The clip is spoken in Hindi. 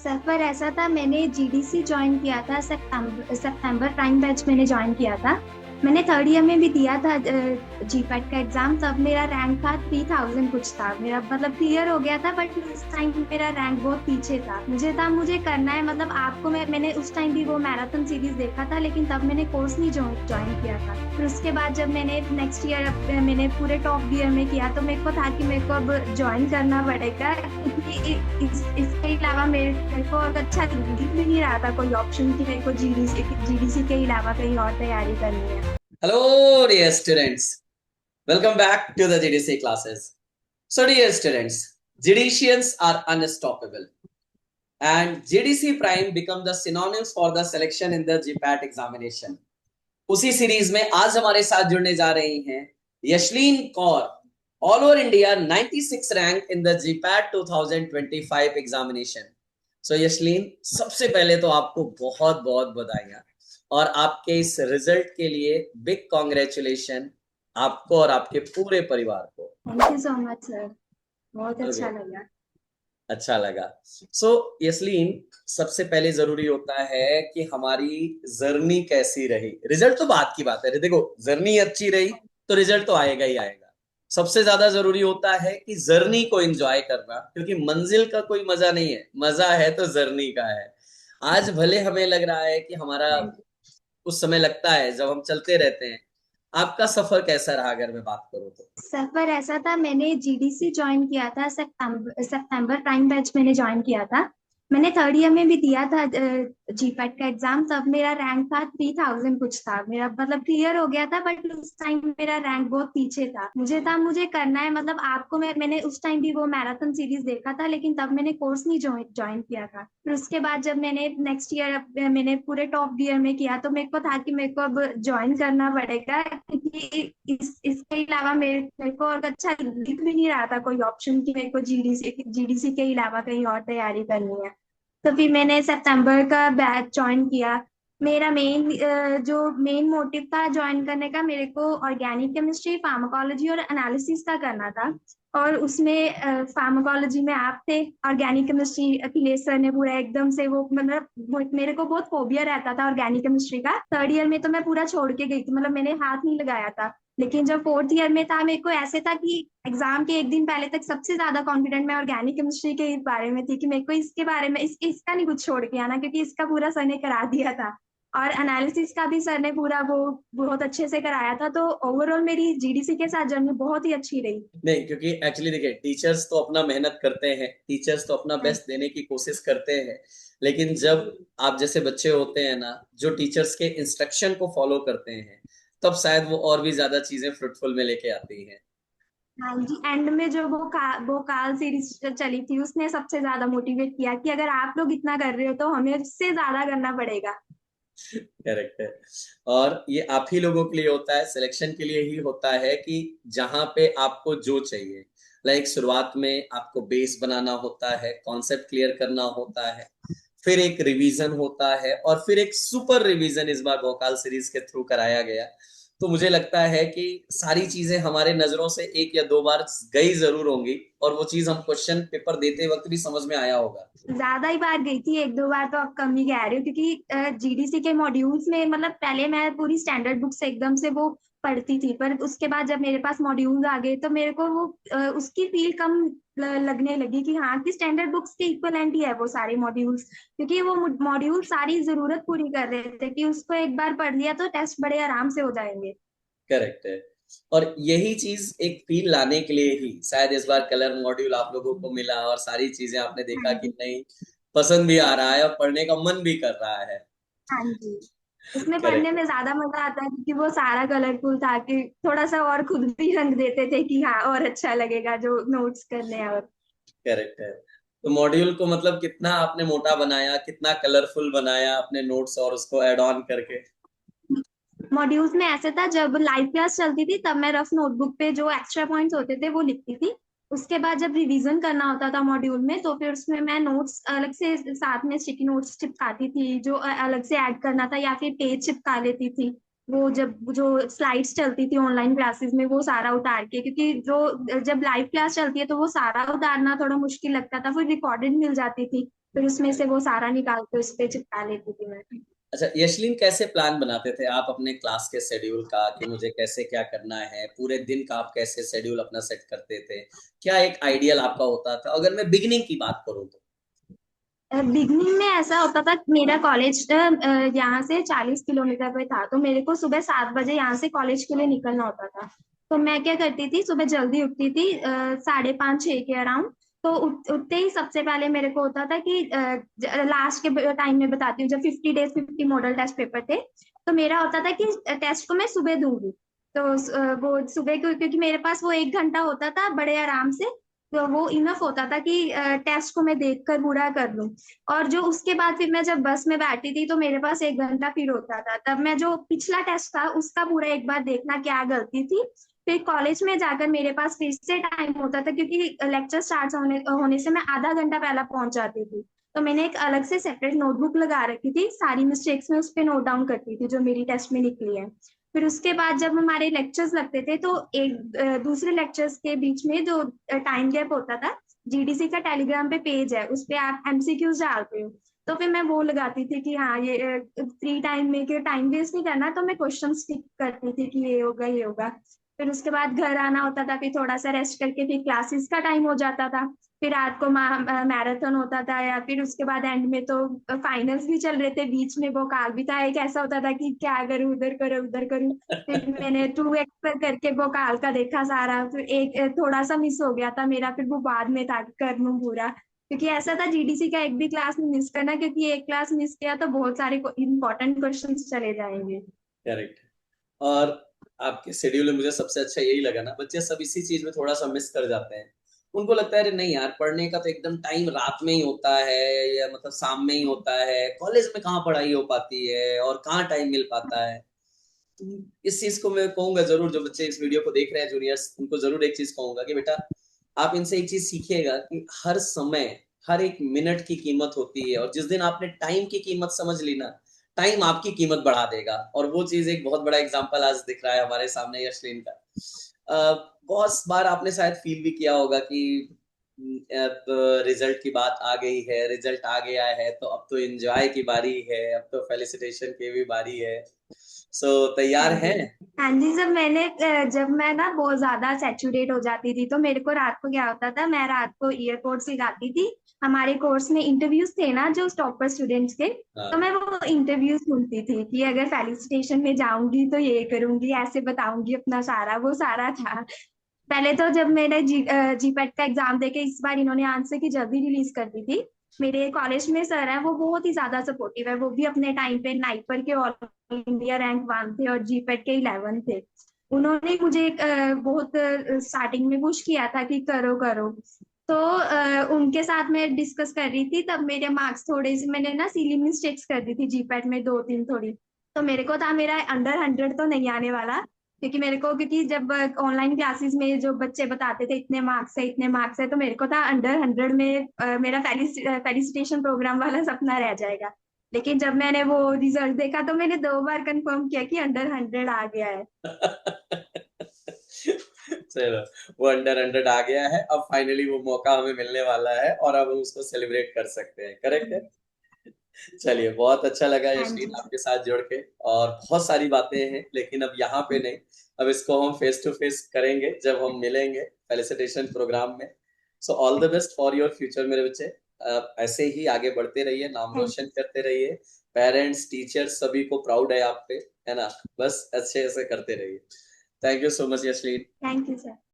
सफर ऐसा था, मैंने जीडीसी ज्वाइन किया था। सितंबर टाइम बैच मैंने ज्वाइन किया था। मैंने थर्ड ईयर में भी दिया था जीपैट का एग्जाम। तब मेरा रैंक था 3000 कुछ था, मेरा मतलब क्लियर हो गया था। बट उस टाइम मेरा रैंक बहुत पीछे था। मुझे करना है, मतलब आपको मैंने उस टाइम भी वो मैराथन सीरीज देखा था, लेकिन तब मैंने कोर्स नहीं ज्वाइन किया था। फिर उसके बाद जब मैंने नेक्स्ट ईयर मैंने पूरे टॉप ईयर में किया, तो मेरे को था कि मेरे को अब ज्वाइन करना पड़ेगा, क्योंकि इसके अलावा मेरे को और अच्छा दिख भी नहीं रहा था कोई ऑप्शन कि मेरे को जीडीसी के अलावा कहीं और तैयारी करनी है। Hello, dear students. Welcome back to the GDC classes. So, dear students, GDCians are unstoppable, and GDC Prime become the synonyms for the selection in the GPAT examination. उसी सीरीज में आज हमारे साथ जुड़ने जा रही हैं Yashleen Kaur, all over India 96 rank in the GPAT 2025 examination. So Yashleen, सबसे पहले तो आपको बहुत बहुत बधाइयां और आपके इस रिजल्ट के लिए बिग कॉन्ग्रेचुलेशन आपको और आपके पूरे परिवार को। Thank you so much sir, बहुत ओके, अच्छा लगा। अच्छा लगा। सो यस्लीन, सबसे पहले जरूरी होता है कि हमारी जर्नी कैसी रही। रिजल्ट तो बात की बात है, देखो जर्नी अच्छी रही तो रिजल्ट तो आएगा ही आएगा। सबसे ज्यादा जरूरी होता है कि जर्नी को एंजॉय करना, क्योंकि मंजिल का कोई मजा नहीं है, मजा है तो जर्नी का है। आज भले हमें लग रहा है कि हमारा थैंक यू। उस समय लगता है जब हम चलते रहते हैं। आपका सफर कैसा रहा अगर मैं बात करूं तो? सफर ऐसा था, मैंने जीडीसी ज्वाइन किया था। सितंबर टाइम बैच मैंने ज्वाइन किया था। मैंने थर्ड ईयर में भी दिया था जीपैट का एग्जाम। तब मेरा रैंक था 3000 कुछ था, मेरा मतलब क्लियर हो गया था। बट उस टाइम मेरा रैंक बहुत पीछे था। मुझे करना है, मतलब आपको मैंने उस टाइम भी वो मैराथन सीरीज देखा था, लेकिन तब मैंने कोर्स नहीं ज्वाइन किया था। फिर उसके बाद जब मैंने नेक्स्ट ईयर मैंने पूरे टॉप ईयर में किया, तो मेरे को था कि मेरे को अब ज्वाइन करना पड़ेगा, क्योंकि इसके अलावा मेरे को और अच्छा दिख भी नहीं रहा था कोई ऑप्शन कि मेरे को जीडीसी के अलावा कहीं और तैयारी करनी है। तो फिर मैंने सितंबर का बैच ज्वाइन किया। मेरा जो मेन मोटिव था ज्वाइन करने का, मेरे को ऑर्गेनिक केमिस्ट्री, फार्माकोलॉजी और एनालिसिस का करना था। और उसमें फार्माकोलॉजी में आप थे, ऑर्गेनिक केमिस्ट्री अखिलेश सर ने पूरा एकदम से वो, मतलब मेरे को बहुत फोबिया रहता था ऑर्गेनिक केमिस्ट्री का। थर्ड ईयर में तो मैं पूरा छोड़ के गई थी, मतलब मैंने हाथ नहीं लगाया था। लेकिन जब फोर्थ ईयर में था, मेरे को ऐसे था कि एग्जाम के एक दिन पहले तक सबसे ज्यादा कॉन्फिडेंट मैं ऑर्गेनिक केमिस्ट्री के बारे में थी, कि मेरे को इसके बारे में इसका नहीं कुछ छोड़ के आना, क्योंकि इसका पूरा सर ने करा दिया था। और एनालिसिस का भी सर ने पूरा वो बहुत अच्छे से कराया था। तो ओवरऑल मेरी जीडीसी के साथ जर्नी बहुत ही अच्छी रही। नहीं, क्योंकि एक्चुअली देखिए, टीचर्स तो अपना मेहनत करते हैं, टीचर्स तो अपना हाँ बेस्ट देने की कोशिश करते हैं। लेकिन जब आप जैसे बच्चे होते हैं ना, जो टीचर्स के इंस्ट्रक्शन को फॉलो करते हैं, तब शायद वो और भी ज्यादा चीजें फ्रूटफुल में लेके आती हैं। हाँ जी, एंड में जो वो काल सीरीज चली थी, उसने सबसे ज्यादा मोटिवेट किया कि अगर आप लोग इतना कर रहे हो तो हमें उससे ज्यादा करना पड़ेगा। करेक्ट है। और ये आप ही लोगों के लिए होता है, सिलेक्शन के लिए ही होता है कि जहां पे आपको जो चाहिए। लाइक शुरुआत में आपको बेस बनाना होता है, कॉन्सेप्ट क्लियर करना होता है, फिर एक रिवीजन होता है, और फिर एक सुपर रिवीजन इस बार भोकाल सीरीज के थ्रू कराया गया। तो मुझे लगता है कि सारी चीजें हमारे नजरों से एक या दो बार गई जरूर होंगी, और वो चीज हम क्वेश्चन पेपर देते वक्त भी समझ में आया होगा। ज्यादा ही बार गई थी, एक दो बार तो आप कम ही कह रहे हो, क्योंकि जीडीसी के मॉड्यूल्स में, मतलब पहले मैं पूरी स्टैंडर्ड बुक से एकदम से वो पढ़ती थी। पर उसके बाद जब मेरे पास मॉड्यूल्स आ गए, तो मेरे को वो उसकी फील कम लगने लगी कि हाँ, कि स्टैंडर्ड बुक्स के इक्वलेंट ही है वो सारे मॉड्यूल्स। क्योंकि वो मॉड्यूल सारी जरूरत पूरी कर रहे थे, कि उसको एक बार पढ़ लिया तो टेस्ट बड़े आराम से हो जाएंगे। करेक्ट है। और यही चीज एक फील लाने के लिए ही शायद इस बार कलर मॉड्यूल आप लोगों को मिला, और सारी चीजें आपने देखा हाँ कि जी। नहीं, पसंद भी आ रहा है और पढ़ने का मन भी कर रहा है। हाँ जी, उसमें पढ़ने करेक्ट है। में ज्यादा मजा आता है, क्योंकि वो सारा कलरफुल था, कि थोड़ा सा और खुद भी रंग देते थे कि हाँ और अच्छा लगेगा जो नोट्स करने हैं। और करेक्ट है। तो मॉड्यूल को मतलब कितना आपने मोटा बनाया, कितना कलरफुल बनाया अपने नोट्स और उसको ऐड ऑन करके? मॉड्यूल्स में ऐसे था, जब लाइव क्लास चलती थी तब मैं रफ नोटबुक पे जो एक्स्ट्रा पॉइंट्स होते थे वो लिखती थी। उसके बाद जब रिवीजन करना होता था मॉड्यूल में, तो फिर उसमें मैं नोट्स अलग से साथ में स्टिकी नोट्स चिपकाती थी, जो अलग से ऐड करना था, या फिर पेज चिपका लेती थी। वो जब जो स्लाइड्स चलती थी ऑनलाइन क्लासेस में, वो सारा उतार के, क्योंकि जो जब लाइव क्लास चलती है तो वो सारा उतारना थोड़ा मुश्किल लगता था, फिर रिकॉर्डेड मिल जाती थी। फिर उसमें से वो सारा निकाल के उस पे चिपका लेती थी मैं। अच्छा यशलीन, कैसे प्लान बनाते थे आप अपने क्लास के शेड्यूल का कि मुझे कैसे क्या करना है, पूरे दिन का आप कैसे शेड्यूल अपना सेट करते थे? क्या एक आइडियल आपका होता था, अगर मैं बिगिनिंग की बात करूं तो? बिगनिंग में ऐसा होता था कि मेरा कॉलेज यहाँ से 40 किलोमीटर पे था, तो मेरे को सुबह 7 बजे यहाँ से कॉलेज के लिए निकलना होता था। तो मैं क्या करती थी, सुबह जल्दी उठती थी 5:30 6 के अराउंड। तो उठते ही सबसे पहले मेरे को होता था कि लास्ट के टाइम में बताती हूँ, जब 50 डेज 50 मॉडल टेस्ट पेपर थे, तो मेरा होता था कि टेस्ट को मैं सुबह दूंगी। तो वो सुबह क्योंकि मेरे पास वो 1 घंटा होता था बड़े आराम से, तो वो इनफ होता था कि टेस्ट को मैं देख कर पूरा कर लूं। और जो उसके बाद फिर मैं जब बस में बैठी थी, तो मेरे पास 1 घंटा फिर होता था, तब मैं जो पिछला टेस्ट था उसका पूरा एक बार देखना क्या गलती थी। फिर कॉलेज में जाकर मेरे पास फिर से टाइम होता था, क्योंकि लेक्चर स्टार्ट होने से मैं आधा घंटा पहले पहुंच जाती थी। तो मैंने एक अलग से सेपरेट नोटबुक लगा रखी थी, सारी मिस्टेक्स में उस पर नोट डाउन करती थी जो मेरी टेस्ट में निकली है। फिर उसके बाद जब हमारे लेक्चर्स लगते थे, तो एक दूसरे लेक्चर्स के बीच में जो टाइम गैप होता था, जीडीसी का टेलीग्राम पे पेज है, उस पे आप एमसीक्यूज डालते हो। तो फिर मैं वो लगाती थी कि हाँ, ये फ्री टाइम में, कि टाइम वेस्ट नहीं करना, तो मैं क्वेश्चन टिक करती थी कि ये होगा ये होगा। फिर उसके बाद घर आना होता था, फिर थोड़ा सा रेस्ट करके फिर क्लासेस का टाइम हो जाता था। फिर रात को मैराथन होता था, या फिर उसके बाद एंड में तो फाइनल्स भी चल रहे थे, बीच में वो काल भी था, एक ऐसा होता था कि क्या करूं, उधर करूं उधर करूं। फिर मैंने 2x पर करके वो काल का देखा सारा, फिर एक थोड़ा सा मिस हो गया था मेरा, फिर वो बाद में था कि कर लूं पूरा। क्योंकि ऐसा था, जीडीसी का एक भी क्लास नहीं मिस करना, क्योंकि एक क्लास मिस किया तो बहुत सारे इंपॉर्टेंट क्वेश्चंस चले जाएंगे। करेक्ट। और आपके शेड्यूल में मुझे सबसे अच्छा यही लगा ना, बच्चे सब इसी चीज में थोड़ा सा मिस कर जाते हैं। उनको लगता है अरे नहीं यार, पढ़ने का तो एकदम टाइम रात में ही होता है, या मतलब शाम में ही होता है, कॉलेज में कहाँ पढ़ाई हो पाती है और कहाँ टाइम मिल पाता है। तो इस चीज को मैं कहूंगा जरूर, जो बच्चे इस वीडियो को देख रहे हैं जूनियर्स, उनको जरूर एक चीज कहूंगा कि बेटा आप इनसे एक चीज सीखिएगा कि हर समय, हर एक मिनट की कीमत होती है, और जिस दिन आपने टाइम की कीमत समझ ली ना, टाइम आपकी कीमत बढ़ा देगा। और वो चीज एक बहुत बड़ा एग्जांपल आज दिख रहा है हमारे सामने यशलीन का। बहुत बार आपने शायद फील भी किया होगा कि अब रिजल्ट की बात आ गई है, रिजल्ट आ गया है, तो अब तो एंजॉय की बारी है, अब तो फेलिसिटेशन की भी बारी है। सो हाँ तैयार जी। हैं? हाँ जी, जब मैं ना बहुत ज्यादा सैचुरेट हो जाती थी, तो मेरे को रात को क्या होता था, मैं रात को ईयरपोर्ट्स लगाती थी। हमारे कोर्स में इंटरव्यूज थे ना, जो टॉपर स्टूडेंट्स के, तो हाँ। मैं वो इंटरव्यू सुनती थी कि अगर फेलिसिटेशन में जाऊंगी तो ये करूंगी, ऐसे बताऊंगी अपना सारा, वो सारा था। पहले तो जब मैंने जीपेट का एग्जाम देके, इस बार इन्होंने आंसर की जल्दी रिलीज कर दी थी। मेरे कॉलेज में सर है, वो बहुत ही ज्यादा सपोर्टिव है, वो भी अपने टाइम पे नाइपर के ऑल इंडिया रैंक 1 थे और जीपेट के 11 थे। उन्होंने मुझे बहुत स्टार्टिंग में पुश किया था कि करो करो। तो उनके साथ मैं डिस्कस कर रही थी, तब मेरे मार्क्स थोड़े से, मैंने ना सिली मिस्टेक्स कर दी थी जीपेट में 2 3 थोड़ी। तो मेरे को था मेरा अंडर 100 तो नहीं आने वाला, क्योंकि जब ऑनलाइन क्लासेस में जो बच्चे बताते थे इतने मार्क्स है इतने मार्क्स है, तो मेरे को था अंडर 100 में मेरा फेलिसिटेशन प्रोग्राम वाला सपना रह जाएगा। लेकिन जब मैंने वो रिजल्ट देखा, तो मैंने 2 बार कंफर्म किया कि अंडर 100 आ गया है। चलो, वो अंडर 100 आ गया है, अब फाइनली वो मौका हमें मिलने वाला है और अब हम उसको सेलिब्रेट कर सकते हैं। करेक्ट है। चलिए, बहुत अच्छा लगा हाँ यशलीन जी सर। आपके साथ जुड़ के। और बहुत सारी बातें हैं, लेकिन अब यहाँ पे नहीं, अब इसको हम फेस टू फेस करेंगे जब हम मिलेंगे फेलिसिटेशन प्रोग्राम में। So all the best for your future मेरे बच्चे। ऐसे ही आगे बढ़ते रहिए, नाम थैंक रोशन यू। करते रहिए। पेरेंट्स, टीचर्स सभी को प्राउड है आप पे, है ना? बस अच्छे से करते रहिए। Thank you so much Yashleen. Thank you sir.